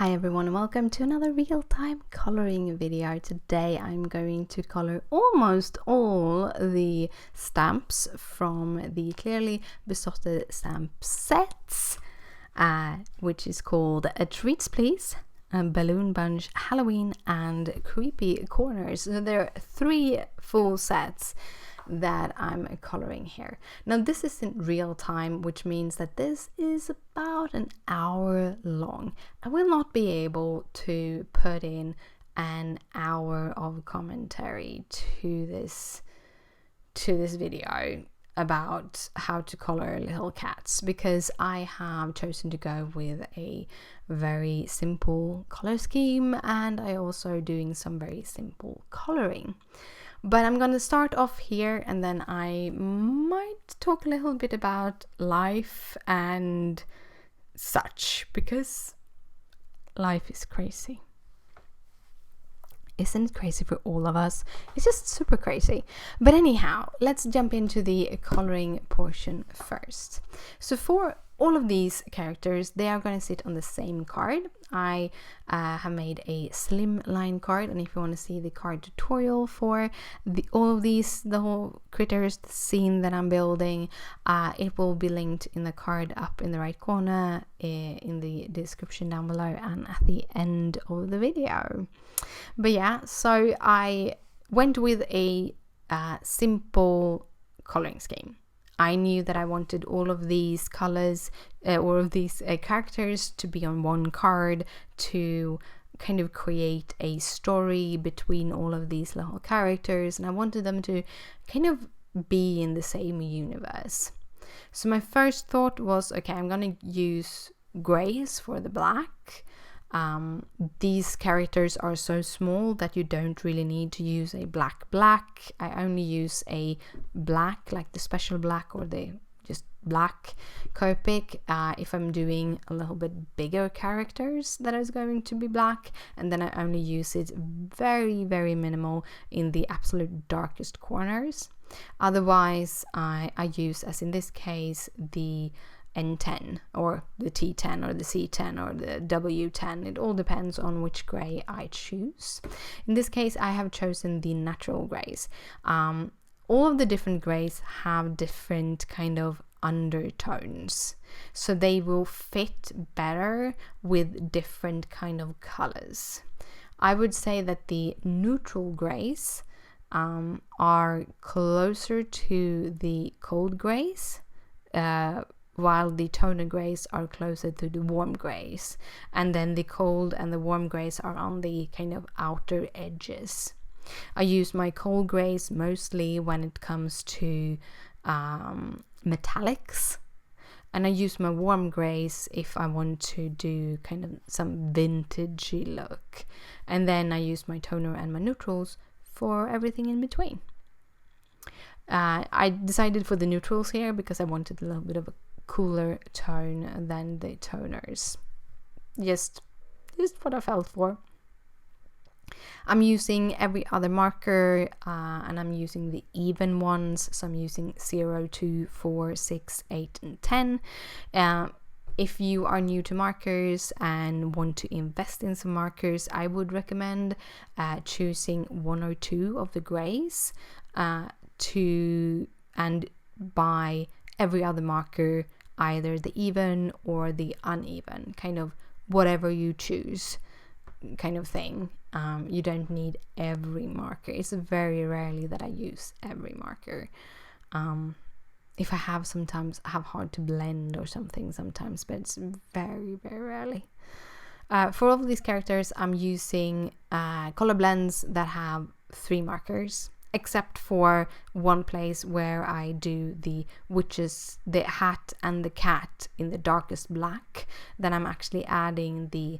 Hi everyone, and welcome to another real-time coloring video. Today I'm going to color almost all the stamps from the Clearly Besotted stamp sets, which is called Treats Please, Balloon Bunch, Halloween, and Creepy Corners. So there are 3 full sets that I'm coloring here. Now this isn't real time, which means that this is about an hour long. I will not be able to put in an hour of commentary to this video about how to color little cats, because I have chosen to go with a very simple color scheme, and I also doing some very simple coloring. But I'm going to start off here, and then I might talk a little bit about life and such, because life is crazy. Isn't it crazy for all of us? It's just super crazy. But anyhow, let's jump into the coloring portion first. So for all of these characters, they are going to sit on the same card. I have made a slimline card, and if you want to see the card tutorial for all of these, the whole critters, the scene that I'm building, it will be linked in the card up in the right corner, in the description down below, and at the end of the video. But yeah, so I went with a simple coloring scheme. I knew that I wanted all of these colors, all of these characters to be on one card to kind of create a story between all of these little characters, and I wanted them to kind of be in the same universe. So my first thought was, okay, I'm gonna use grays for the black. These characters are so small that you don't really need to use a black. I only use a black, like the special black or the just black Copic, if I'm doing a little bit bigger characters that is going to be black, and then I only use it very, very minimal in the absolute darkest corners. Otherwise, I use, as in this case, the N10 or the T10 or the C10 or the W10. It all depends on which gray I choose. In this case, I have chosen the natural grays. All of the different grays have different kind of undertones, so they will fit better with different kind of colors. I would say that the neutral grays are closer to the cold grays, while the toner grays are closer to the warm grays, and then the cold and the warm grays are on the kind of outer edges. I use my cold grays mostly when it comes to metallics, and I use my warm grays if I want to do kind of some vintagey look, and then I use my toner and my neutrals for everything in between. I decided for the neutrals here because I wanted a little bit of a cooler tone than the toners. Just what I felt for. I'm using every other marker, and I'm using the even ones, so I'm using 0, 2, 4, 6, 8, and 10. If you are new to markers and want to invest in some markers, I would recommend choosing 1 or 2 of the grays and buy every other marker, either the even or the uneven, kind of whatever you choose kind of thing. You don't need every marker. It's very rarely that I use every marker. If I have, sometimes I have hard to blend or something sometimes, but it's very, very rarely. For all of these characters, I'm using color blends that have 3 markers, except for one place where I do the witches, the hat and the cat in the darkest black. Then I'm actually adding the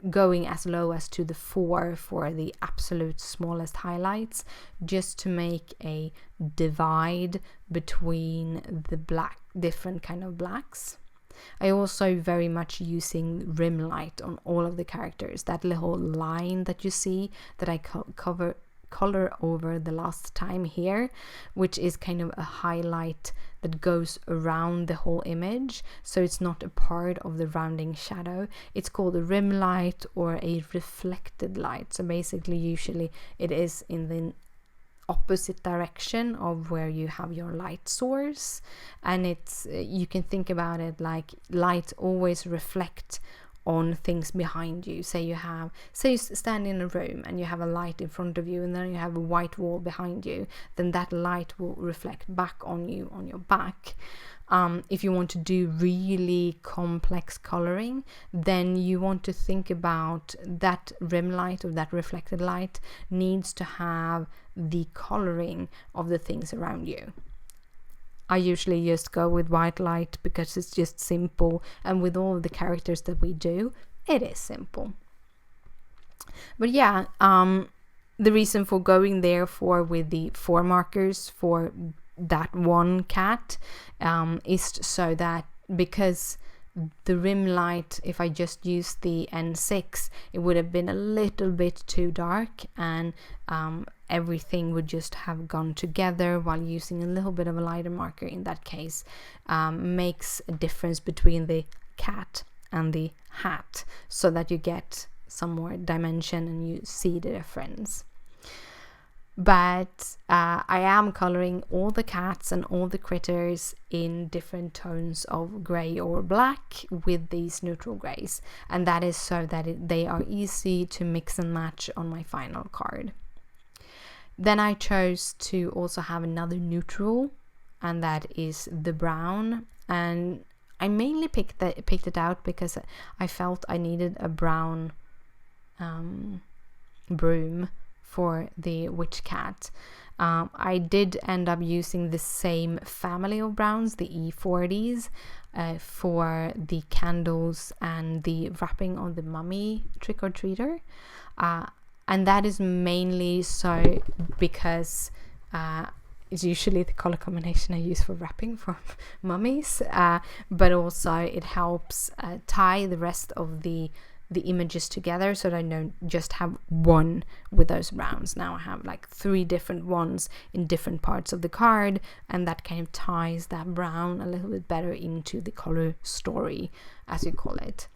going as low as to the 4 for the absolute smallest highlights, just to make a divide between the black, different kind of blacks. I also very much using rim light on all of the characters. That little line that you see that I color over the last time here, which is kind of a highlight that goes around the whole image, so it's not a part of the rounding shadow. It's called a rim light or a reflected light. So basically, usually it is in the opposite direction of where you have your light source, and it's you can think about it like light always reflect on things behind you. Say you stand in a room and you have a light in front of you, and then you have a white wall behind you, then that light will reflect back on you on your back. If you want to do really complex coloring, then you want to think about that rim light or that reflected light needs to have the coloring of the things around you. I usually just go with white light because it's just simple, and with all of the characters that we do, it is simple. But yeah, the reason for going therefore with the 4 markers for that one cat is so that, because the rim light, if I just used the N6, it would have been a little bit too dark, and everything would just have gone together, while using a little bit of a lighter marker in that case makes a difference between the cat and the hat, so that you get some more dimension and you see the difference. But I am coloring all the cats and all the critters in different tones of grey or black with these neutral greys, and that is so that they are easy to mix and match on my final card. Then I chose to also have another neutral, and that is the brown, and I mainly picked it out because I felt I needed a brown broom for the witch cat. I did end up using the same family of browns, the E40s, for the candles and the wrapping on the mummy trick-or-treater. And that is mainly so because it's usually the color combination I use for wrapping for mummies, but also it helps tie the rest of the images together, so that I don't just have one with those browns. Now I have like 3 different ones in different parts of the card, and that kind of ties that brown a little bit better into the color story, as you call it.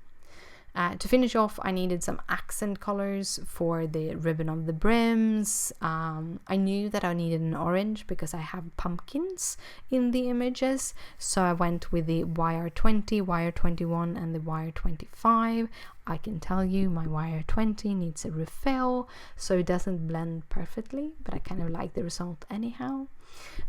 To finish off, I needed some accent colors for the ribbon of the brims. I knew that I needed an orange because I have pumpkins in the images, so I went with the YR20, YR21 and the YR25. I can tell you my YR20 needs a refill, so it doesn't blend perfectly, but I kind of like the result anyhow.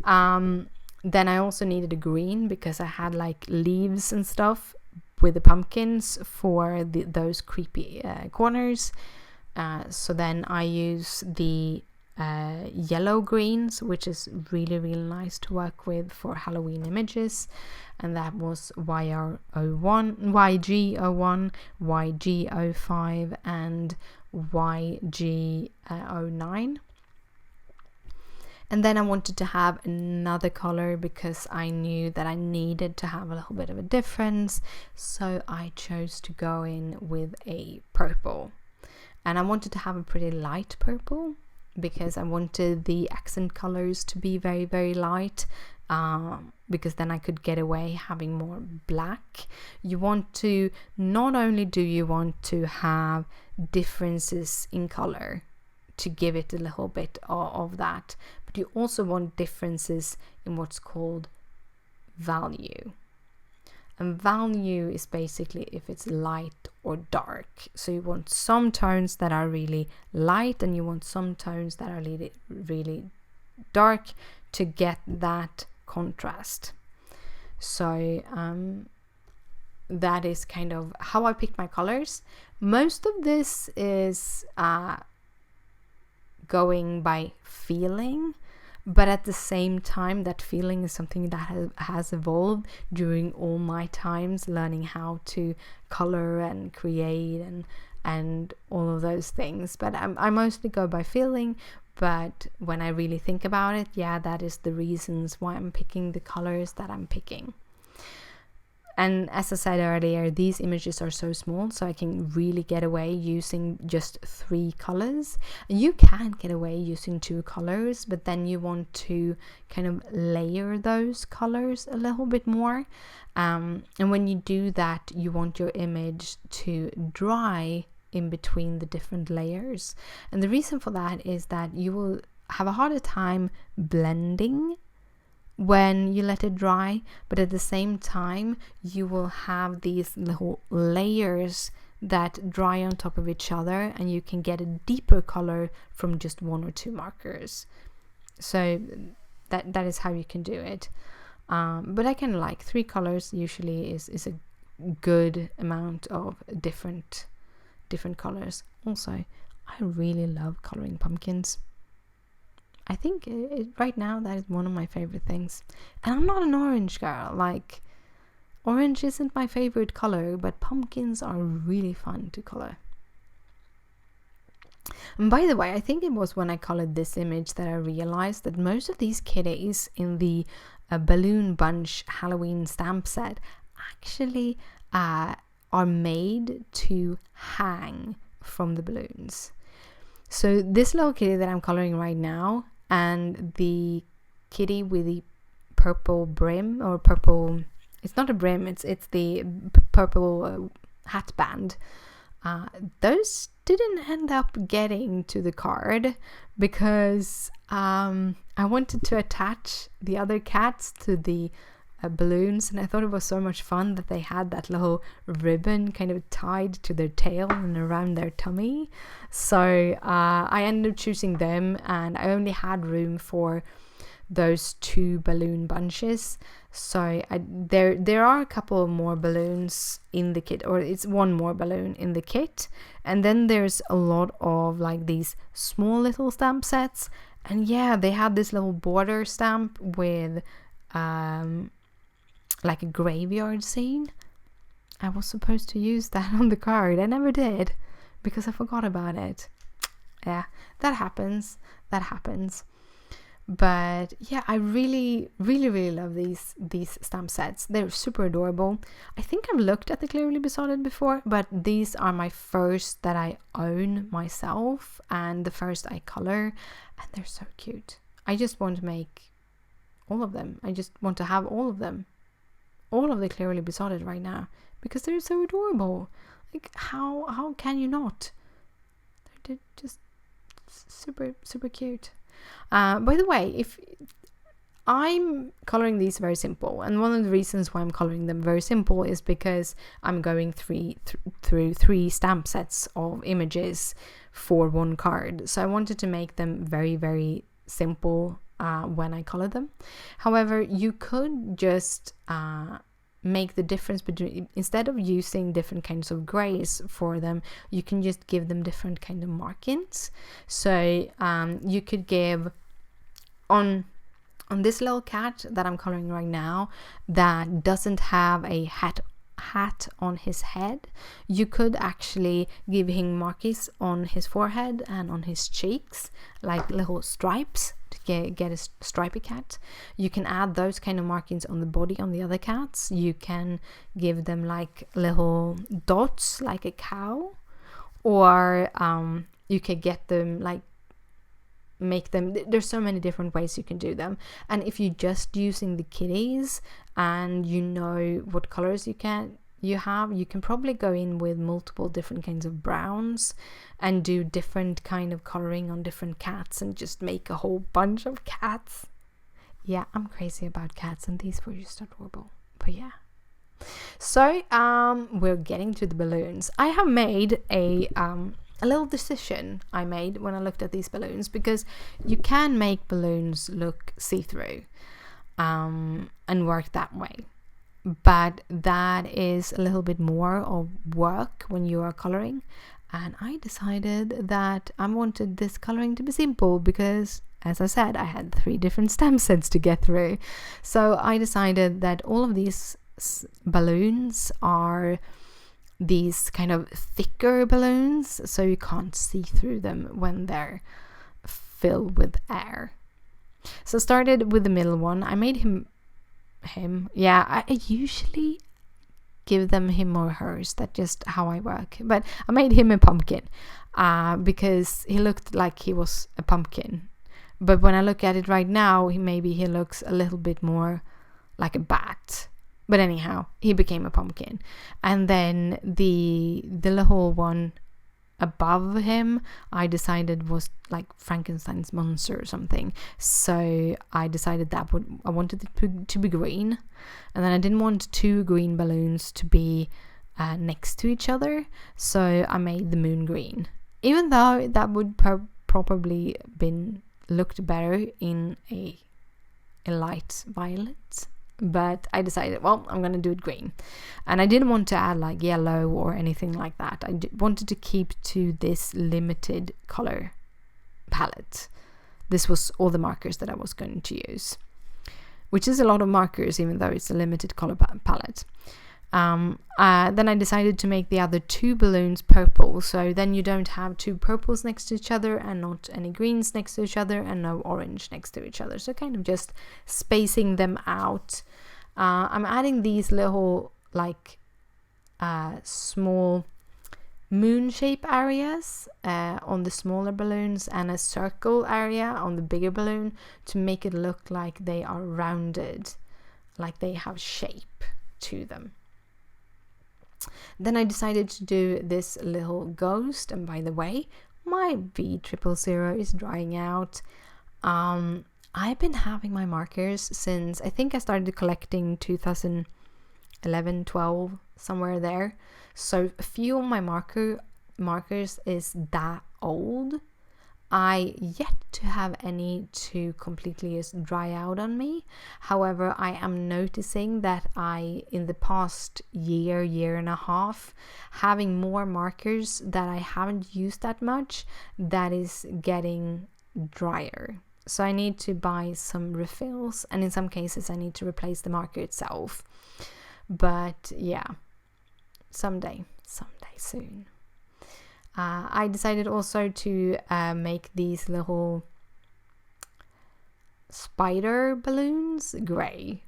Then I also needed a green because I had like leaves and stuff with the pumpkins for those creepy corners. So then I use the yellow greens, which is really, really nice to work with for Halloween images. And that was YG01, YG05 and YG09. And then I wanted to have another color because I knew that I needed to have a little bit of a difference. So I chose to go in with a purple. And I wanted to have a pretty light purple because I wanted the accent colors to be very, very light. Because then I could get away having more black. You want to, not only do you want to have differences in color to give it a little bit of that, but you also want differences in what's called value. And value is basically if it's light or dark. So you want some tones that are really light and you want some tones that are really, really dark to get that contrast. So that is kind of how I picked my colors. Most of this is going by feeling, but at the same time that feeling is something that has evolved during all my times learning how to color and create and all of those things. But I mostly go by feeling, but when I really think about it, yeah, that is the reasons why I'm picking the colors that I'm picking. And as I said earlier, these images are so small, so I can really get away using just 3 colors. You can get away using 2 colors, but then you want to kind of layer those colors a little bit more. And when you do that, you want your image to dry in between the different layers. And the reason for that is that you will have a harder time blending when you let it dry, but at the same time you will have these little layers that dry on top of each other, and you can get a deeper color from just 1 or 2 markers. So that is how you can do it. But I kind of like 3 colors usually is a good amount of different colors. Also, I really love coloring pumpkins. I think right now that is one of my favorite things. And I'm not an orange girl. Like, orange isn't my favorite color, but pumpkins are really fun to color. And by the way, I think it was when I colored this image that I realized that most of these kitties in the Balloon Bunch Halloween stamp set actually are made to hang from the balloons. So this little kitty that I'm coloring right now, and the kitty with the purple brim, or purple, it's not a brim, it's the purple hat band, those didn't end up getting to the card because I wanted to attach the other cats to the balloons, and I thought it was so much fun that they had that little ribbon kind of tied to their tail and around their tummy. So I ended up choosing them, and I only had room for those 2 balloon bunches. So there are a couple more balloons in the kit, or it's 1 more balloon in the kit, and then there's a lot of like these small little stamp sets. And yeah, they had this little border stamp with like a graveyard scene. I was supposed to use that on the card. I never did because I forgot about it. Yeah, that happens. But yeah, I really love these stamp sets. They're super adorable. I think I've looked at the Clearly Besotted before, but these are my first that I own myself and the first I color, and they're so cute. I just want to make all of them. I just want to have all of them. All of the Clearly Besotted right now, because they're so adorable. Like, how can you not? They're just super cute. By the way, if I'm coloring these very simple, and one of the reasons why I'm coloring them very simple is because I'm going through 3 stamp sets of images for 1 card. So I wanted to make them very simple when I color them. However, you could just make the difference between, instead of using different kinds of grays for them, you can just give them different kind of markings. So you could give on this little cat that I'm coloring right now that doesn't have a hat on his head, you could actually give him markings on his forehead and on his cheeks, like little stripes to get a stripy cat. You can add those kind of markings on the body on the other cats. You can give them like little dots like a cow, or you could get them like make them, there's so many different ways you can do them. And if you're just using the kitties and you know what colors you can probably go in with multiple different kinds of browns and do different kind of coloring on different cats and just make a whole bunch of cats. Yeah, I'm crazy about cats, and these were just adorable. But yeah, so we're getting to the balloons. I have made a little decision I made when I looked at these balloons, because you can make balloons look see-through and work that way, but that is a little bit more of work when you are coloring. And I decided that I wanted this coloring to be simple because, as I said, I had 3 different stamp sets to get through. So I decided that all of these balloons are these kind of thicker balloons, so you can't see through them when they're filled with air. So I started with the middle one. I made him. Yeah, I usually give them him or hers. That's just how I work. But I made him a pumpkin because he looked like he was a pumpkin. But when I look at it right now, maybe he looks a little bit more like a bat. But anyhow, he became a pumpkin. And then the little one above him, I decided was like Frankenstein's monster or something. So I decided I wanted it to be green. And then I didn't want 2 green balloons to be next to each other. So I made the moon green. Even though that would probably looked better in a light violet. But I decided, well, I'm gonna do it green. And I didn't want to add like yellow or anything like that. I wanted to keep to this limited color palette. This was all the markers that I was going to use, which is a lot of markers, even though it's a limited color palette. Then I decided to make the other 2 balloons purple, so then you don't have 2 purples next to each other and not any greens next to each other and no orange next to each other, so kind of just spacing them out. I'm adding these little like small moon shape areas on the smaller balloons and a circle area on the bigger balloon to make it look like they are rounded, like they have shape to them. Then I decided to do this little ghost, and by the way, my V000 is drying out. I've been having my markers since I think I started collecting 2011, 12, somewhere there. So a few of my markers is that old. I yet to have any to completely just dry out on me. However, I am noticing that in the past year and a half, having more markers that I haven't used that much, that is getting drier. So I need to buy some refills, and in some cases I need to replace the marker itself. But yeah, someday soon. I decided also to make these little spider balloons gray,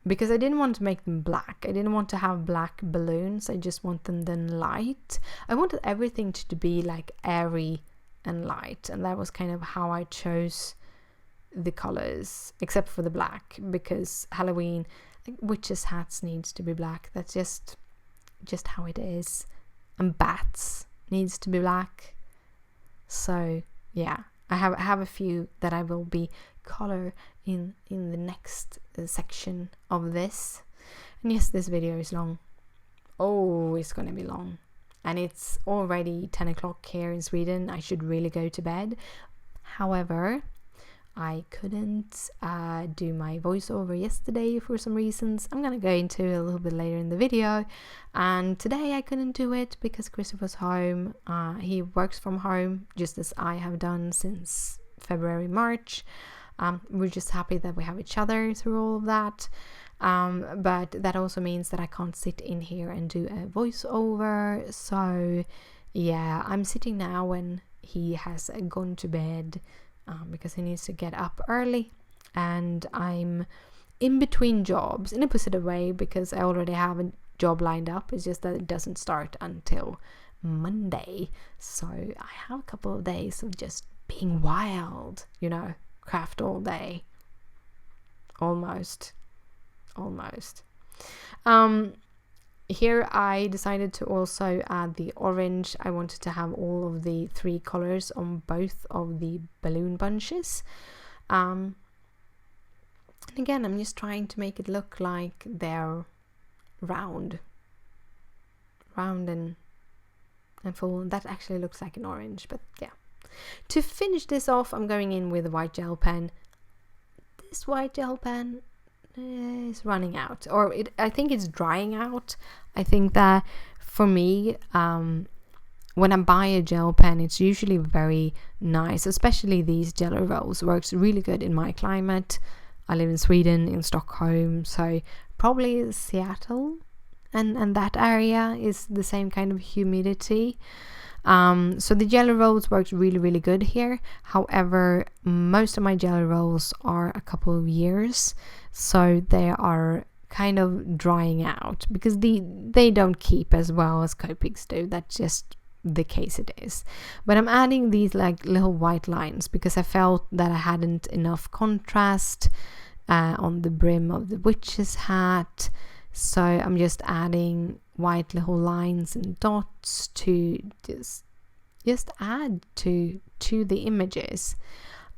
because I didn't want to make them black. I didn't want to have black balloons. I just want them then light. I wanted everything to be like airy and light, and that was kind of how I chose the colors, except for the black, because Halloween, witches' hats needs to be black. That's just how it is. And bats needs to be black. So yeah, I have a few that I will be color in the next section of this. And yes, this video is long. Oh, it's gonna be long, and it's already 10 o'clock here in Sweden. I should really go to bed. However, I couldn't do my voiceover yesterday for some reasons. I'm gonna go into a little bit later in the video. And today I couldn't do it because Christopher's home. He works from home, just as I have done since February, March. We're just happy that we have each other through all of that. But that also means that I can't sit in here and do a voiceover. So yeah, I'm sitting now when he has gone to bed. Because he needs to get up early, and I'm in between jobs in a positive way, because I already have a job lined up. It's just that it doesn't start until Monday, so I have a couple of days of just being wild, craft all day, almost. Here I decided to also add the orange. I wanted to have all of the 3 colors on both of the balloon bunches. And again, I'm just trying to make it look like they're round and full. That actually looks like an orange, but yeah. To finish this off, I'm going in with a white gel pen. This white gel pen is running out, or I think it's drying out. I think that for me, when I buy a gel pen, it's usually very nice, especially these Jello rolls. Works really good in my climate. I live in Sweden, in Stockholm, so probably Seattle and that area is the same kind of humidity. So the Jello rolls works really good here. However, most of my Jello rolls are a couple of years, so they are kind of drying out because they don't keep as well as Copics do. That's just the case it is. But I'm adding these like little white lines because I felt that I hadn't enough contrast on the brim of the witch's hat. So I'm just adding white little lines and dots to just add to the images.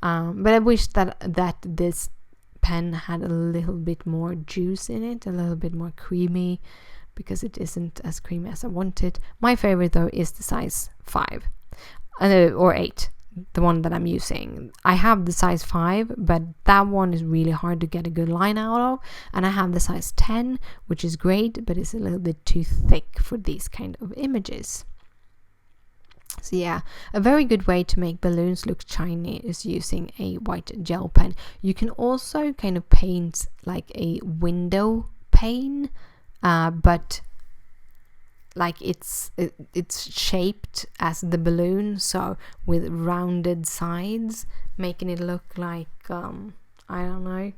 But I wish that this pen had a little bit more juice in it, a little bit more creamy, because it isn't as creamy as I wanted. My favorite though is the size 5 or 8, the one that I'm using. I have the size 5, but that one is really hard to get a good line out of, and I have the size 10, which is great, but it's a little bit too thick for these kind of images. So yeah, a very good way to make balloons look shiny is using a white gel pen. You can also kind of paint like a window pane, but like it's shaped as the balloon, so with rounded sides, making it look like I don't know,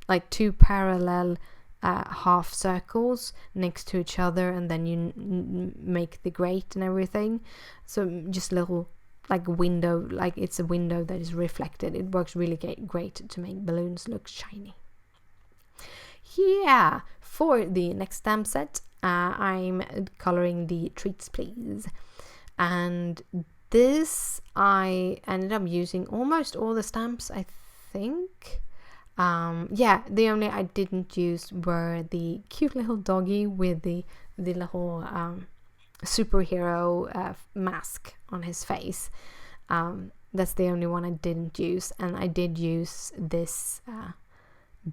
like 2 parallel half circles next to each other, and then you make the grate and everything. So just little like window, like it's a window that is reflected. It works really great to make balloons look shiny. Yeah, for the next stamp set, I'm coloring the Treats Please, and this I ended up using almost all the stamps, I think. Yeah, the only I didn't use were the cute little doggy with the little superhero mask on his face. That's the only one I didn't use, and I did use this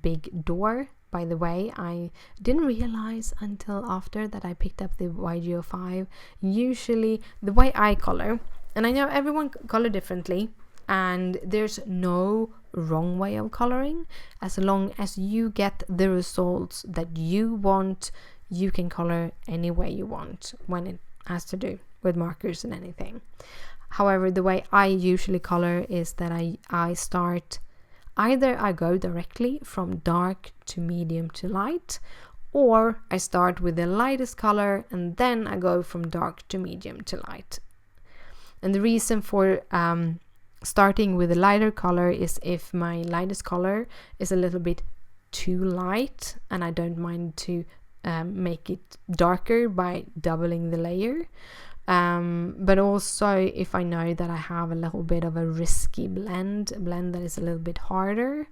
big door. By the way, I didn't realize until after that I picked up the YG05. Usually the way I color, and I know everyone color differently, and there's no wrong way of coloring. As long as you get the results that you want, you can color any way you want when it has to do with markers and anything. However, the way I usually color is that I start, either I go directly from dark to medium to light, or I start with the lightest color and then I go from dark to medium to light. And the reason for starting with a lighter color is if my lightest color is a little bit too light, and I don't mind to make it darker by doubling the layer. But also if I know that I have a little bit of a risky blend that is a little bit harder,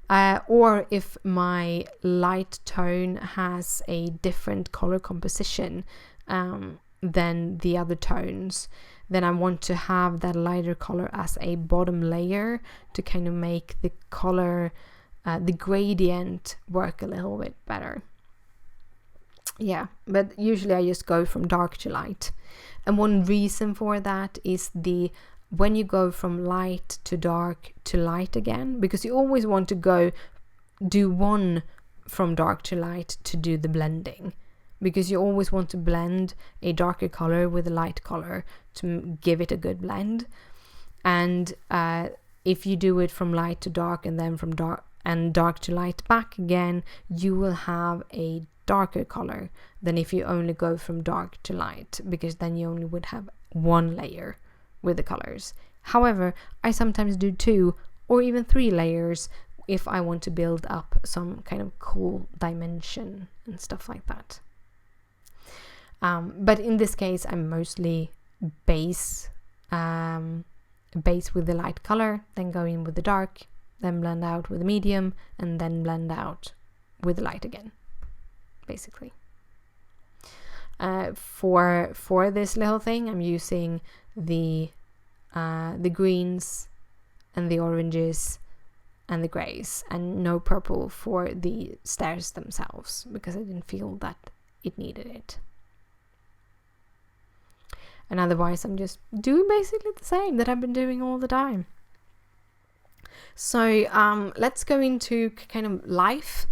or if my light tone has a different color composition than the other tones, then I want to have that lighter color as a bottom layer to kind of make the color, the gradient work a little bit better. Yeah, but usually I just go from dark to light. And one reason for that is when you go from light to dark to light again, because you always want to do one from dark to light to do the blending, because you always want to blend a darker color with a light color to give it a good blend. And if you do it from light to dark and then from dark to light back again, you will have a darker color than if you only go from dark to light, because then you only would have one layer with the colors. However, I sometimes do 2 or even 3 layers if I want to build up some kind of cool dimension and stuff like that. But in this case, I'm mostly base with the light color, then go in with the dark, then blend out with the medium, and then blend out with the light again, basically. For this little thing, I'm using the greens and the oranges and the grays, and no purple for the stairs themselves, because I didn't feel that it needed it. And otherwise I'm just doing basically the same that I've been doing all the time. So let's go into kind of life.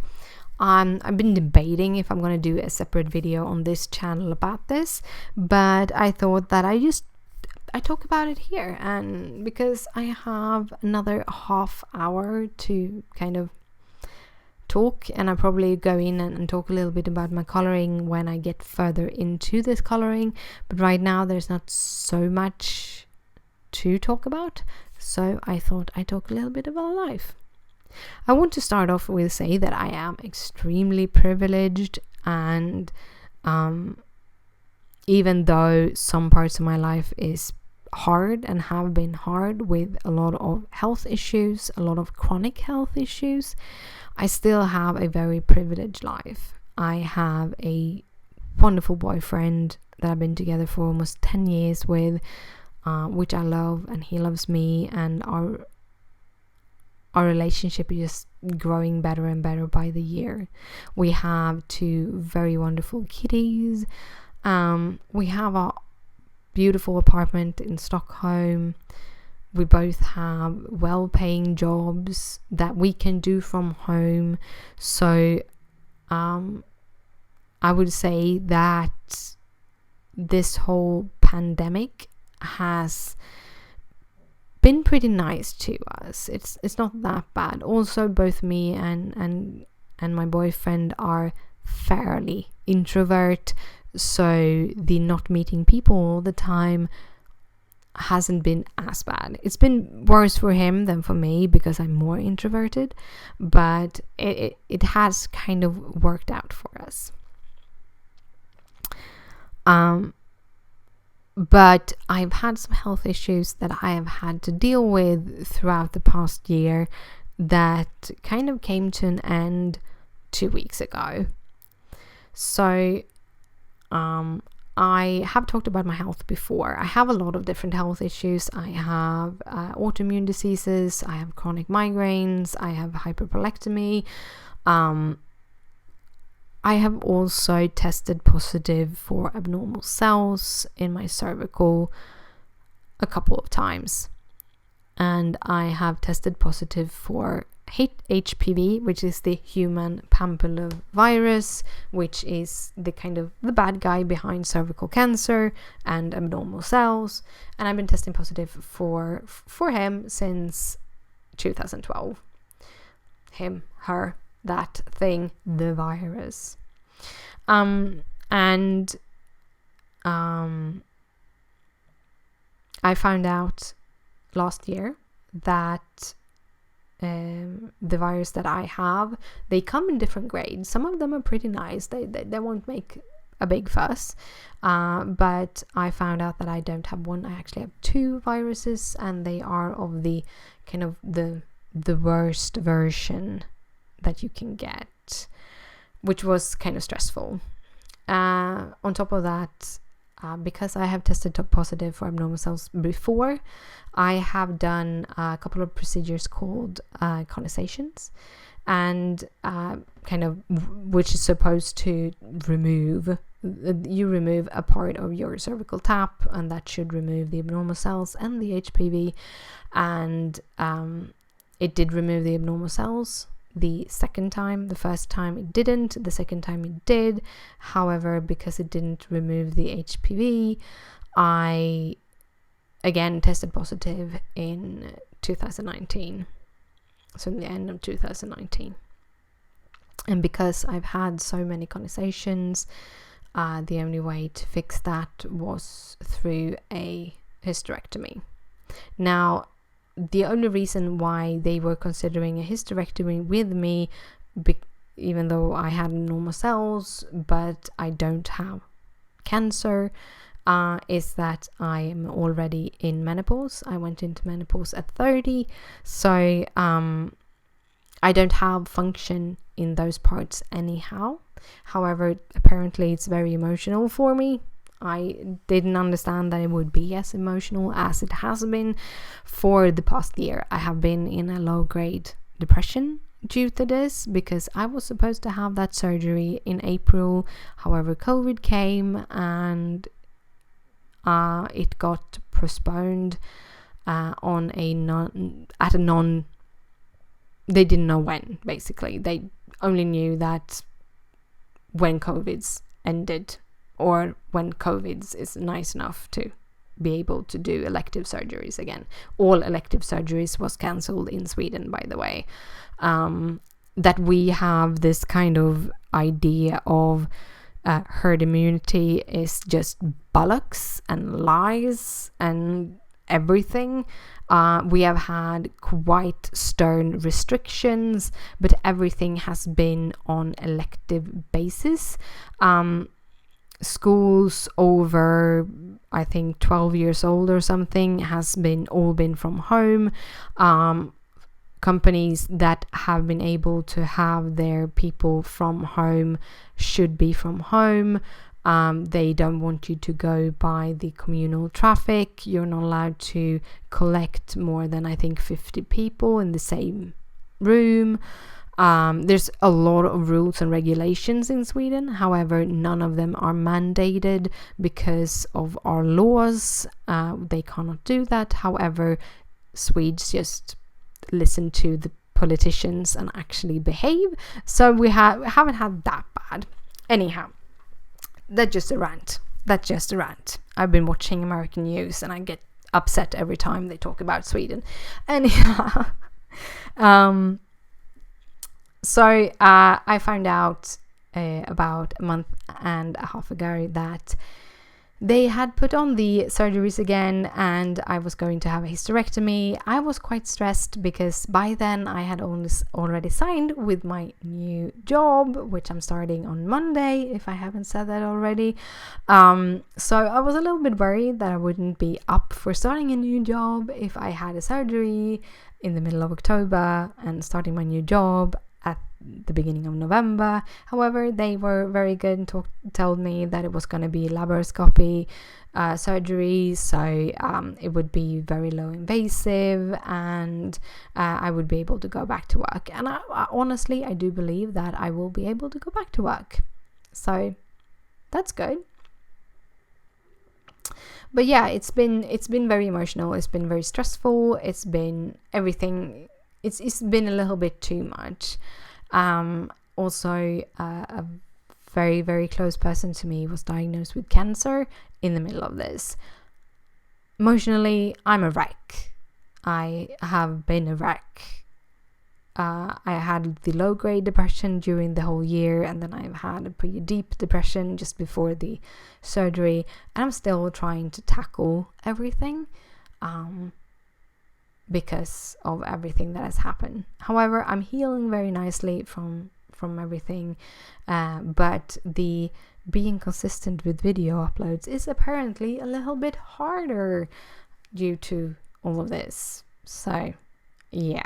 I've been debating if I'm going to do a separate video on this channel about this, but I thought that I talk about it here, and because I have another half hour to kind of talk, and I'll probably go in and talk a little bit about my coloring when I get further into this coloring, but right now there's not so much to talk about, so I thought I'd talk a little bit about life. I want to start off with say that I am extremely privileged, and even though some parts of my life is hard and have been hard with a lot of health issues, a lot of chronic health issues, I still have a very privileged life. I have a wonderful boyfriend that I've been together for almost 10 years with, which I love, and he loves me, and our relationship is just growing better and better by the year. We have 2 very wonderful kitties. We have a beautiful apartment in Stockholm. We both have well-paying jobs that we can do from home. So I would say that this whole pandemic has been pretty nice to us. It's not that bad. Also, both me and my boyfriend are fairly introvert, so the not meeting people all the time hasn't been as bad. It's been worse for him than for me because I'm more introverted, but it has kind of worked out for us. But I've had some health issues that I have had to deal with throughout the past year that kind of came to an end 2 weeks ago. So I have talked about my health before. I have a lot of different health issues. I have autoimmune diseases, I have chronic migraines, I have hyperprolectemy. I have also tested positive for abnormal cells in my cervical a couple of times. And I have tested positive for HPV, which is the human papillomavirus, which is the kind of the bad guy behind cervical cancer and abnormal cells. And I've been testing positive for him since 2012. Him, her, that thing, the virus. I found out last year that the virus that I have, they come in different grades. Some of them are pretty nice. They won't make a big fuss. But I found out that I don't have one. I actually have 2 viruses, and they are of the kind of the worst version that you can get, which was kind of stressful. On top of that, because I have tested positive for abnormal cells before, I have done a couple of procedures called conizations, and kind of which is supposed to remove a part of your cervical tap, and that should remove the abnormal cells and the HPV, and it did remove the abnormal cells the second time. The first time it didn't, the second time it did. However, because it didn't remove the HPV, I again tested positive in 2019, so in the end of 2019. And because I've had so many conizations, the only way to fix that was through a hysterectomy. Now, the only reason why they were considering a hysterectomy with me, even though I had normal cells but I don't have cancer, is that I am already in menopause. I went into menopause at 30, so I don't have function in those parts anyhow. However, apparently it's very emotional for me. I didn't understand that it would be as emotional as it has been for the past year. I have been in a low-grade depression due to this, because I was supposed to have that surgery in April. However, COVID came and it got postponed they didn't know when, basically. They only knew that when COVID's ended, or when COVID's is nice enough to be able to do elective surgeries again. All elective surgeries was cancelled in Sweden, by the way. that we have this kind of idea of herd immunity is just bollocks and lies and everything. We have had quite stern restrictions, but everything has been on elective basis. Schools over, I think, 12 years old or something has all been from home. Companies that have been able to have their people from home should be from home. They don't want you to go by the communal traffic. You're not allowed to collect more than, I think, 50 people in the same room. There's a lot of rules and regulations in Sweden. However, none of them are mandated because of our laws. They cannot do that. However, Swedes just listen to the politicians and actually behave. So we haven't had that bad. Anyhow, that's just a rant. I've been watching American news and I get upset every time they talk about Sweden. Anyhow, so I found out about a month and a half ago that they had put on the surgeries again and I was going to have a hysterectomy. I was quite stressed because by then I had already signed with my new job, which I'm starting on Monday, if I haven't said that already. So I was a little bit worried that I wouldn't be up for starting a new job if I had a surgery in the middle of October and starting my new job at the beginning of November. However, they were very good and told me that it was going to be laparoscopy surgery, so it would be very low invasive and I would be able to go back to work. And I honestly, I do believe that I will be able to go back to work. So that's good. But yeah, it's been very emotional. It's been very stressful. It's been everything. It's been a little bit too much. Also, a very, very close person to me was diagnosed with cancer in the middle of this. Emotionally, I'm a wreck. I have been a wreck. I had the low-grade depression during the whole year, and then I've had a pretty deep depression just before the surgery, and I'm still trying to tackle everything. Because of everything that has happened. However, I'm healing very nicely from everything, but the being consistent with video uploads is apparently a little bit harder due to all of this. So yeah,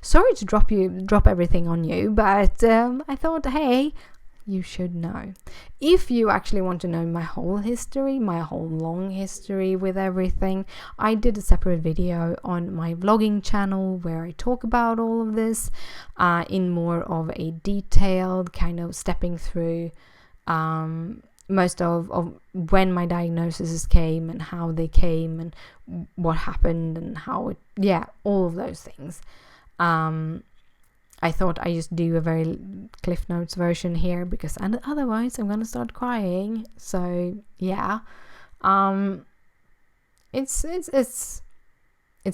sorry to drop everything on you, but I thought, hey, you should know. If you actually want to know my whole history, my whole long history with everything, I did a separate video on my vlogging channel where I talk about all of this in more of a detailed kind of stepping through most of when my diagnoses came and how they came and what happened and how all of those things. I thought I just do a very Cliff Notes version here because otherwise I'm gonna start crying. So yeah, it's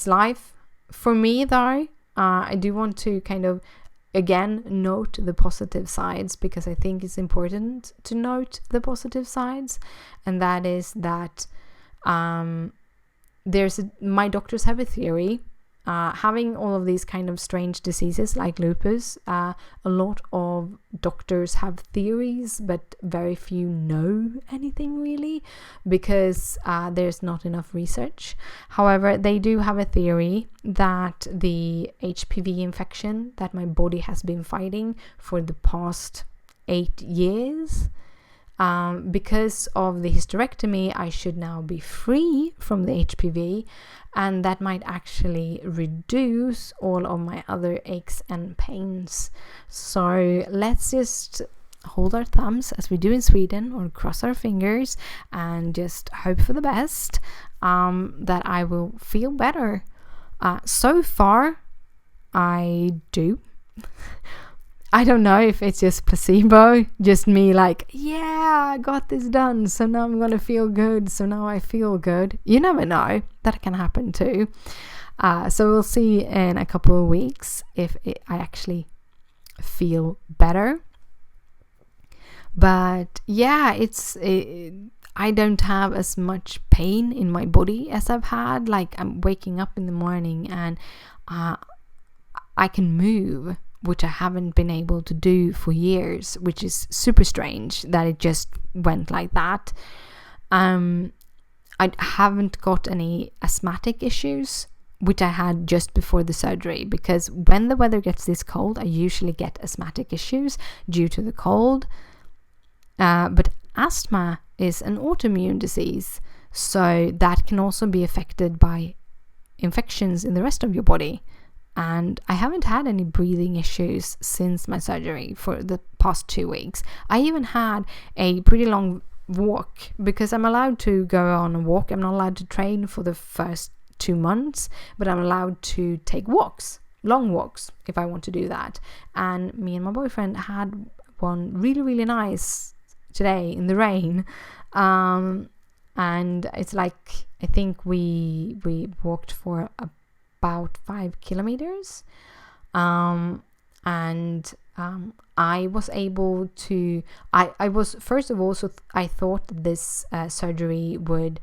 life for me though. I do want to kind of again note the positive sides because I think it's important to note the positive sides, and that is that my doctors have a theory. Having all of these kind of strange diseases like lupus, a lot of doctors have theories, but very few know anything really because there's not enough research. However, they do have a theory that the HPV infection that my body has been fighting for the past 8 years, because of the hysterectomy, I should now be free from the HPV, and that might actually reduce all of my other aches and pains. So let's just hold our thumbs as we do in Sweden, or cross our fingers and just hope for the best, that I will feel better. So far, I do. I don't know if it's just placebo, just me like, yeah, I got this done, so now I'm gonna feel good, so now I feel good. You never know, that can happen too. So we'll see in a couple of weeks if I actually feel better. But yeah, I don't have as much pain in my body as I've had. Like, I'm waking up in the morning and I can move, which I haven't been able to do for years, which is super strange that it just went like that. I haven't got any asthmatic issues, which I had just before the surgery, because when the weather gets this cold, I usually get asthmatic issues due to the cold. But asthma is an autoimmune disease, so that can also be affected by infections in the rest of your body. And I haven't had any breathing issues since my surgery for the past 2 weeks. I even had a pretty long walk, because I'm allowed to go on a walk. I'm not allowed to train for the first 2 months, but I'm allowed to take walks, long walks, if I want to do that. And me and my boyfriend had one really, really nice today in the rain. And it's like, I think we walked for about 5 kilometers. I was able to, I was, first of all, so I thought that this surgery would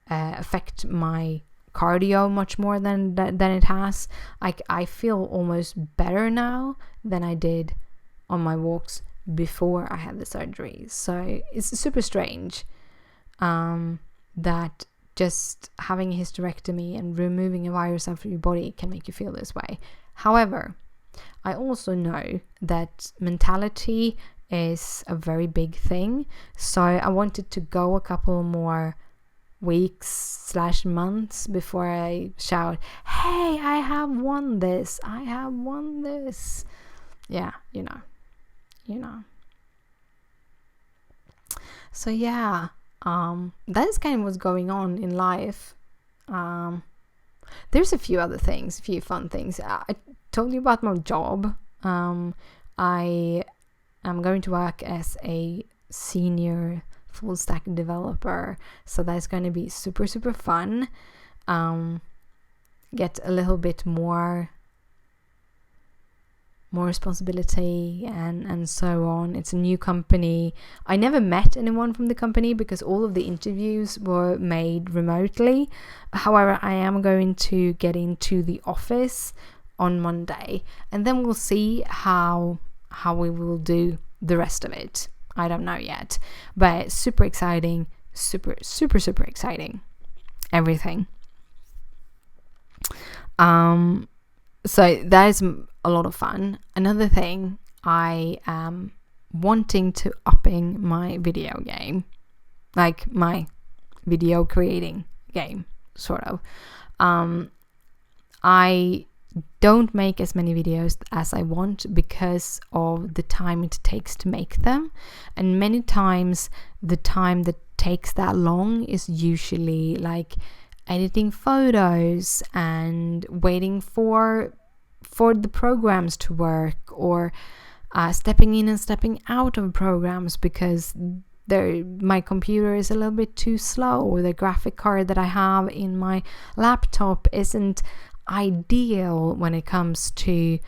affect my cardio much more than it has. I feel almost better now than I did on my walks before I had the surgery. So it's super strange that just having a hysterectomy and removing a virus out of your body can make you feel this way. However, I also know that mentality is a very big thing. So I wanted to go a couple more weeks / months before I shout, "Hey, I have won this! I have won this!" Yeah, you know. So yeah, that is kind of what's going on in life. There's a few other things, a few fun things. I told you about my job. I am going to work as a senior full stack developer, so that's going to be super, super fun. Get a little bit more responsibility and so on. It's a new company. I never met anyone from the company because all of the interviews were made remotely. However, I am going to get into the office on Monday, and then we'll see how we will do the rest of it. I don't know yet, but super exciting, super exciting, everything. So that is a lot of fun. Another thing, I am wanting to upping my video game, like my video creating game, sort of. I don't make as many videos as I want because of the time it takes to make them, and many times the time that takes that long is usually like editing photos and waiting for the programs to work, or stepping in and stepping out of programs because my computer is a little bit too slow, or the graphic card that I have in my laptop isn't ideal when it comes to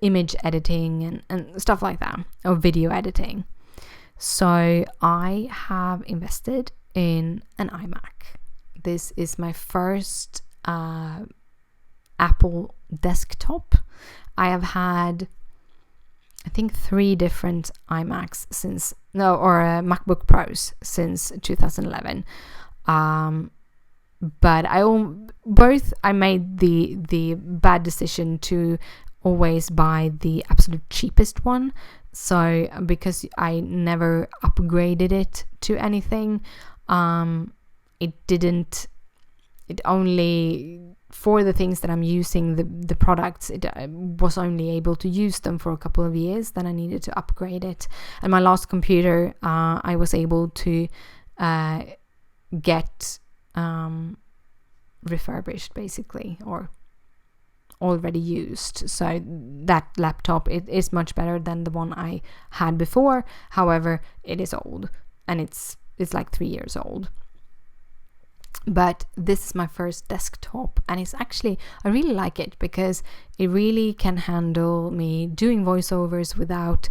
image editing and stuff like that, or video editing. So I have invested in an iMac. This is my first Apple desktop. I have had, I think, 3 different iMacs MacBook Pros since 2011. But I made the bad decision to always buy the absolute cheapest one. So because I never upgraded it to anything, it only, for the things that I'm using, the products, it was only able to use them for a couple of years. Then I needed to upgrade it. And my last computer, I was able to get refurbished, basically, or already used. So that laptop, it is much better than the one I had before. However, it is old, and it's like 3 years old. But this is my first desktop, and it's actually, I really like it because it really can handle me doing voiceovers without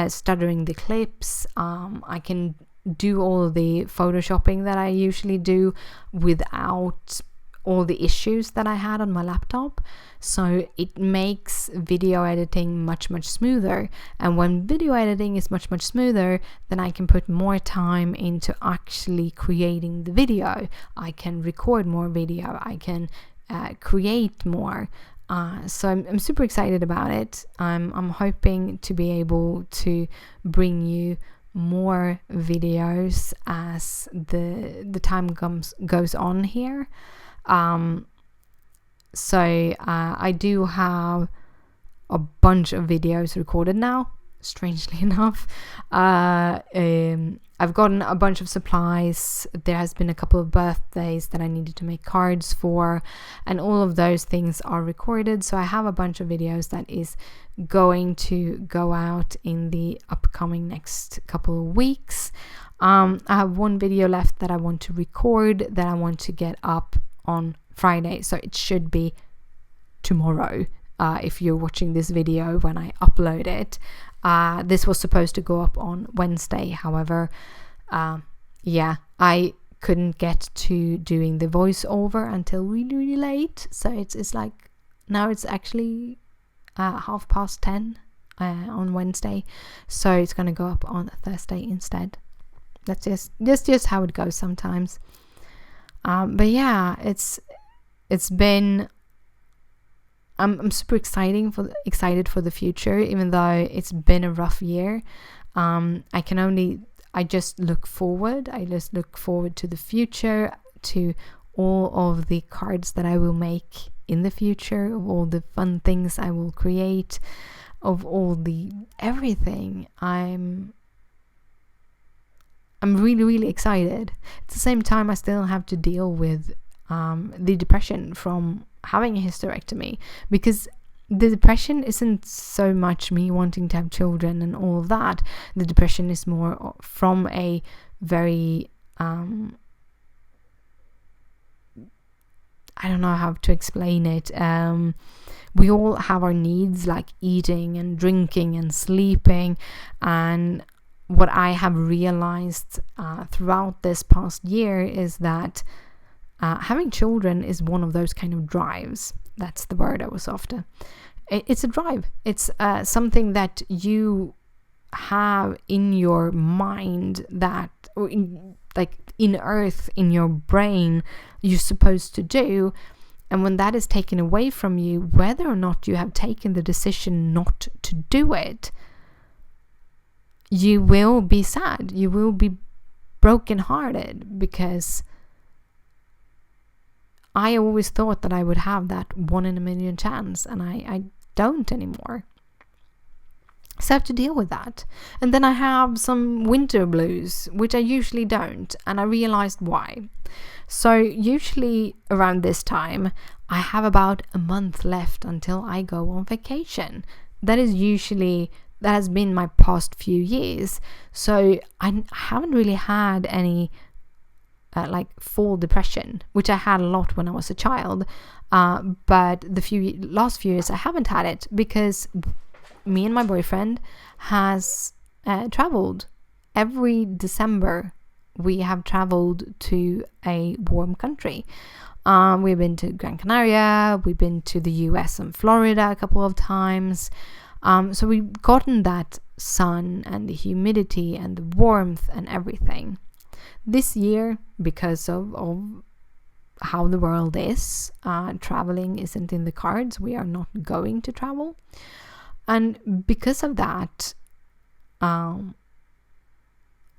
stuttering the clips. I can do all the photoshopping that I usually do without all the issues that I had on my laptop. So it makes video editing much smoother, and when video editing is much smoother, then I can put more time into actually creating the video. I can record more video, I can create more. So I'm super excited about it. I'm hoping to be able to bring you more videos as the time goes on here. So I do have a bunch of videos recorded now, strangely enough. I've gotten a bunch of supplies. There has been a couple of birthdays that I needed to make cards for, and all of those things are recorded. So I have a bunch of videos that is going to go out in the upcoming next couple of weeks. I have one video left that I want to record, that I want to get up on Friday, so it should be tomorrow if you're watching this video when I upload it. This was supposed to go up on Wednesday, however, I couldn't get to doing the voiceover until really late, so it's like now it's actually 10:30 on Wednesday, so it's gonna go up on Thursday instead. That's just how it goes sometimes. But yeah, it's been, I'm super excited for the future, even though it's been a rough year. I just look forward. I just look forward to the future, to all of the cards that I will make in the future, of all the fun things I will create, of all the everything. I'm really excited. At the same time, I still have to deal with the depression from having a hysterectomy, because the depression isn't so much me wanting to have children and all of that. The depression is more from a very I don't know how to explain it. We all have our needs, like eating and drinking and sleeping, and what I have realized throughout this past year is that having children is one of those kind of drives. That's the word I was after. It's a drive. It's something that you have in your mind, that, or in earth, in your brain, you're supposed to do. And when that is taken away from you, whether or not you have taken the decision not to do it, you will be sad. You will be brokenhearted, because I always thought that I would have that 1 in a million chance, and I don't anymore. So I have to deal with that. And then I have some winter blues, which I usually don't, and I realized why. So usually around this time, I have about a month left until I go on vacation. That has been my past few years. So I haven't really had any fall depression, which I had a lot when I was a child. But the last few years I haven't had it, because me and my boyfriend has traveled. Every December we have traveled to a warm country. We've been to Gran Canaria, we've been to the US and Florida a couple of times. So we've gotten that sun and the humidity and the warmth and everything. This year, because of how the world is, traveling isn't in the cards. We are not going to travel. And because of that, I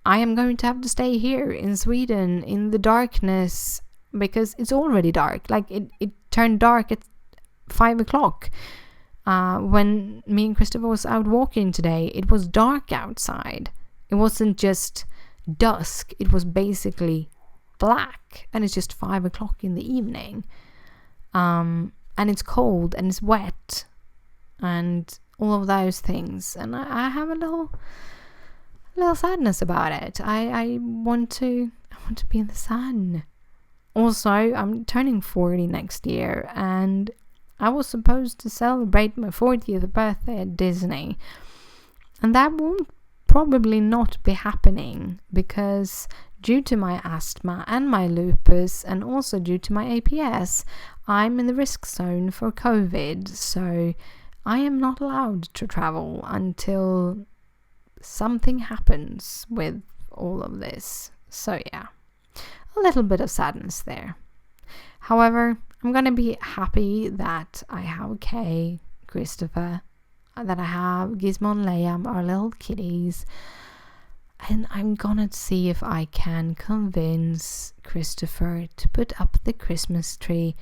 am going to have to stay here in Sweden in the darkness, because it's already dark. Like it turned dark at 5 o'clock. When me and Christopher was out walking today, it was dark outside. It wasn't just dusk, it was basically black, and it's just 5 o'clock in the evening. And it's cold and it's wet and all of those things, and I have a little sadness about it. I want to be in the sun. Also, I'm turning 40 next year, and I was supposed to celebrate my 40th birthday at Disney, and that won't probably not be happening because due to my asthma and my lupus, and also due to my APS, I'm in the risk zone for COVID, so I am not allowed to travel until something happens with all of this. So yeah, a little bit of sadness there. However, I'm gonna be happy that I have Kay, Christopher, that I have Gizmo and Liam, our little kitties, and I'm gonna see if I can convince Christopher to put up the Christmas tree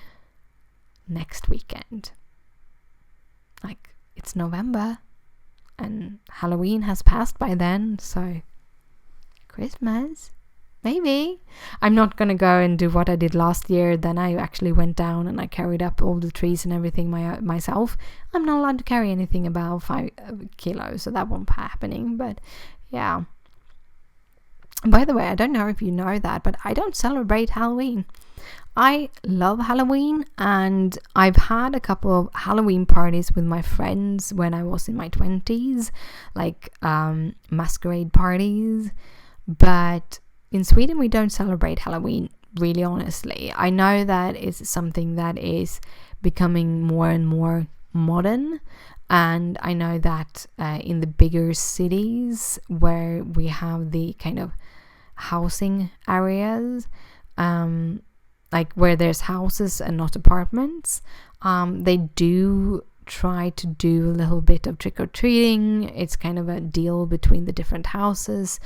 next weekend. Like, it's November and Halloween has passed by then, so Christmas, maybe. I'm not gonna go and do what I did last year. Then I actually went down and I carried up all the trees and everything myself. I'm not allowed to carry anything above 5 kilos, so that won't be happening. But yeah. By the way, I don't know if you know that, but I don't celebrate Halloween. I love Halloween, and I've had a couple of Halloween parties with my friends when I was in my 20s, like masquerade parties. But in Sweden, we don't celebrate Halloween, really, honestly. I know that it's something that is becoming more and more modern, and I know that in the bigger cities where we have the kind of housing areas, like where there's houses and not apartments, they do try to do a little bit of trick-or-treating. It's kind of a deal between the different houses,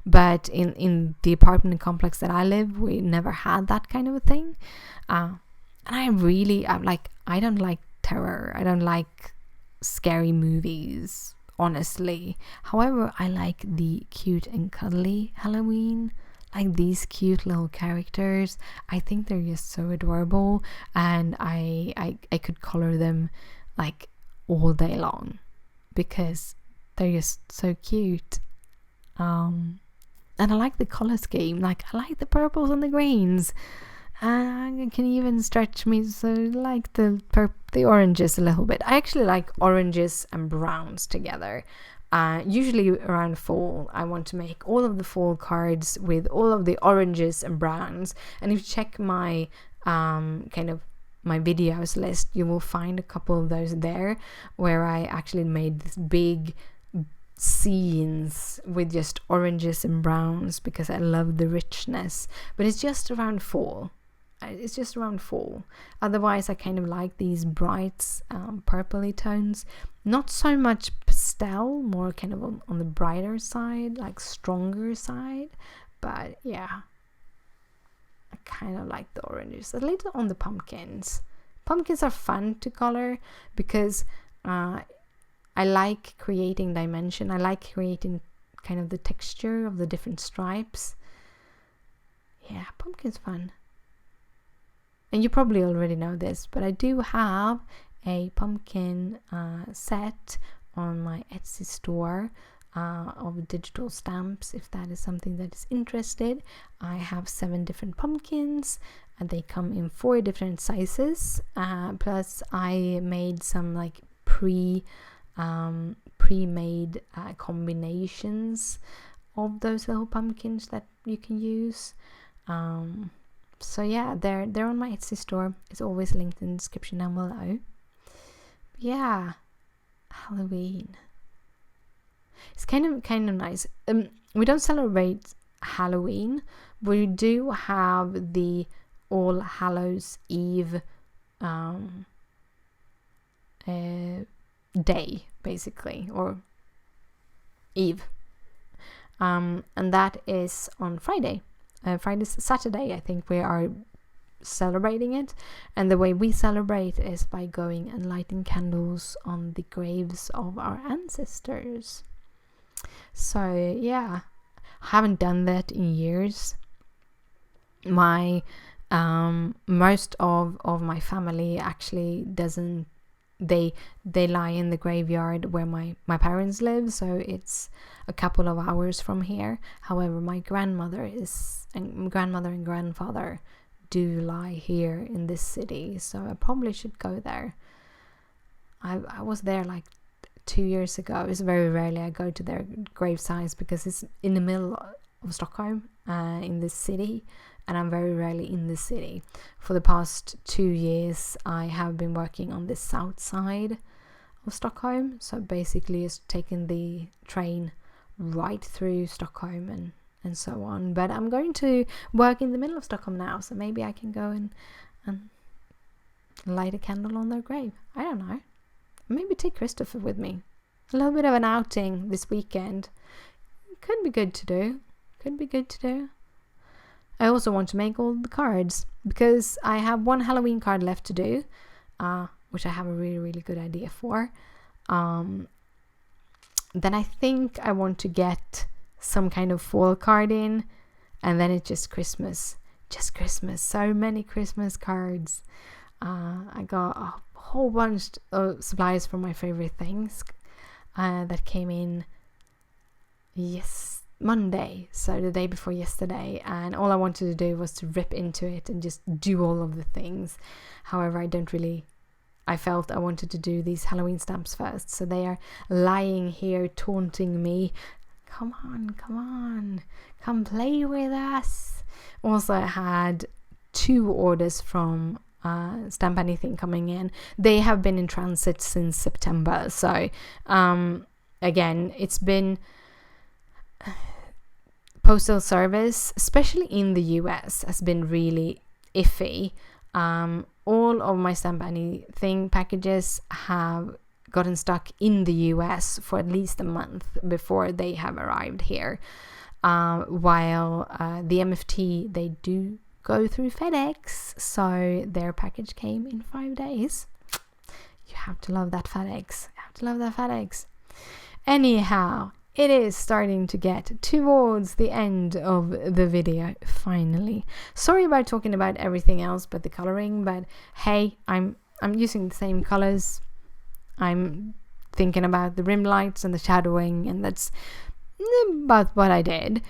but in the apartment complex that I live, we never had that kind of a thing. And I don't like terror. I don't like scary movies, honestly. However, I like the cute and cuddly Halloween, like these cute little characters. I think they're just so adorable, and I could color them like all day long because they're just so cute. And I like the color scheme. Like, I like the purples and the greens. I can even stretch me so like the oranges a little bit. I actually like oranges and browns together. Usually around fall, I want to make all of the fall cards with all of the oranges and browns. And if you check my kind of my videos list, you will find a couple of those there where I actually made this big scenes with just oranges and browns because I love the richness. But it's just around fall. Otherwise, I kind of like these bright purpley tones. Not so much pastel, more kind of on the brighter side, like stronger side. But yeah, I kind of like the oranges. A little on the pumpkins. Pumpkins are fun to color because I like creating dimension. I like creating kind of the texture of the different stripes. Yeah, pumpkin's fun. And you probably already know this, but I do have a pumpkin set on my Etsy store of digital stamps, if that is something that is interested. I have 7 different pumpkins, and they come in 4 different sizes. Plus, I made some like pre-made combinations of those little pumpkins that you can use. So yeah, they're on my Etsy store. It's always linked in the description down below. Yeah, Halloween. It's kind of nice. We don't celebrate Halloween, but we do have the All Hallows Eve day, basically, or Eve. And that is on Friday. Saturday, I think we are celebrating it, and the way we celebrate is by going and lighting candles on the graves of our ancestors. So yeah, I haven't done that in years. My most of my family actually doesn't. They lie in the graveyard where my parents live, so it's a couple of hours from here. However, my grandmother and grandfather do lie here in this city, so I probably should go there. I was there like 2 years ago. It's very rarely I go to their grave sites because it's in the middle of Stockholm, in this city, and I'm very rarely in the city. For the past 2 years I have been working on the south side of Stockholm, so basically just taking the train right through Stockholm and so on. But I'm going to work in the middle of Stockholm now, so maybe I can go and light a candle on their grave. I don't know. Maybe take Christopher with me. A little bit of an outing this weekend. Could be good to do. I also want to make all the cards because I have one Halloween card left to do, which I have a really, really good idea for. Then I think I want to get some kind of fall card in, and then it's just Christmas. So many Christmas cards. I got a whole bunch of supplies from my favorite things that came in Monday, so the day before yesterday, and all I wanted to do was to rip into it and just do all of the things. However, I felt I wanted to do these Halloween stamps first, so they are lying here taunting me. Come on, come play with us. Also, I had 2 orders from Stamp Anything coming in. They have been in transit since September, so again, it's been postal service, especially in the US, has been really iffy. All of my Stamp Anything packages have gotten stuck in the US for at least a month before they have arrived here, while the MFT, they do go through FedEx, so their package came in 5 days. You have to love that FedEx. Anyhow, it is starting to get towards the end of the video, finally. Sorry about talking about everything else but the coloring, but hey, I'm using the same colors. I'm thinking about the rim lights and the shadowing, and that's about what I did.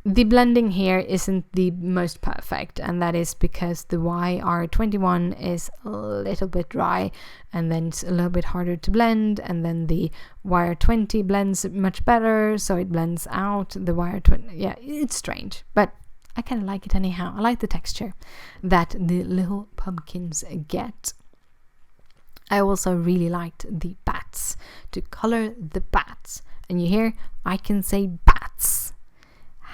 The blending here isn't the most perfect, and that is because the YR21 is a little bit dry, and then it's a little bit harder to blend, and then the YR20 blends much better, so it blends out. The YR20, yeah, it's strange, but I kind of like it anyhow. I like the texture that the little pumpkins get. I also really liked the bats, to color the bats, and you hear I can say bats.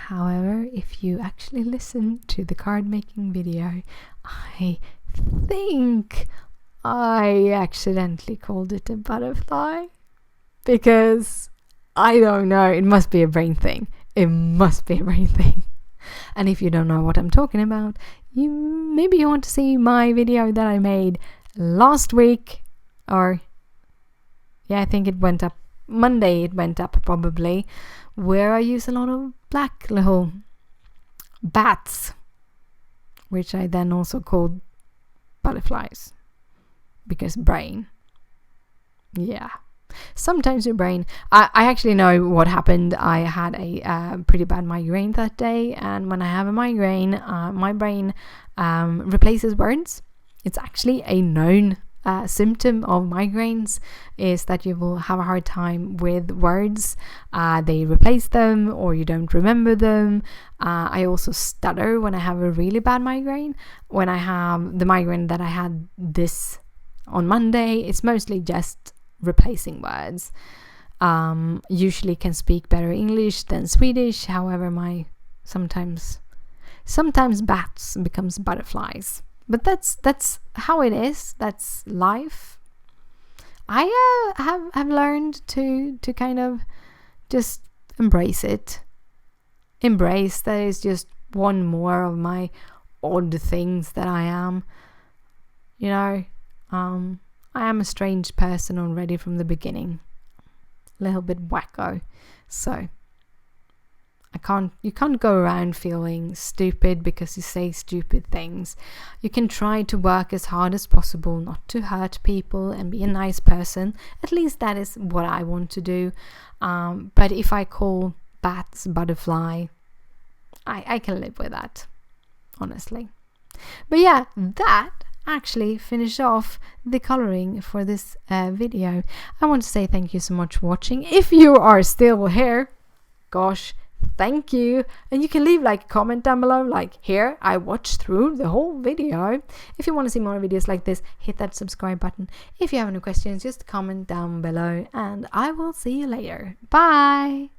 However, if you actually listen to the card making video, I think I accidentally called it a butterfly, because I don't know, it must be a brain thing. And if you don't know what I'm talking about, maybe you want to see my video that I made last week, or I think it went up Monday, probably, where I use a lot of black little bats, which I then also called butterflies, because brain. Yeah, sometimes your brain. I actually know what happened. I had a pretty bad migraine that day, and when I have a migraine, my brain replaces words. It's actually a known symptom of migraines, is that you will have a hard time with words. They replace them, or you don't remember them. I also stutter when I have a really bad migraine. When I have the migraine that I had this on Monday, it's mostly just replacing words. Usually can speak better English than Swedish. However, sometimes bats becomes butterflies. But that's how it is. That's life. I have learned to kind of just embrace it. Embrace that is just one more of my odd things that I am. I am a strange person already from the beginning. A little bit wacko. So you can't go around feeling stupid because you say stupid things. You can try to work as hard as possible not to hurt people and be a nice person. At least that is what I want to do. But if I call bats butterfly, I can live with that. honestly. But yeah, that actually finish off the coloring for this video. I want to say thank you so much for watching. If you are still here, gosh, thank you. And you can leave like a comment down below, like, here I watched through the whole video. If you want to see more videos like this, hit that subscribe button. If you have any questions, just comment down below, and I will see you later. Bye.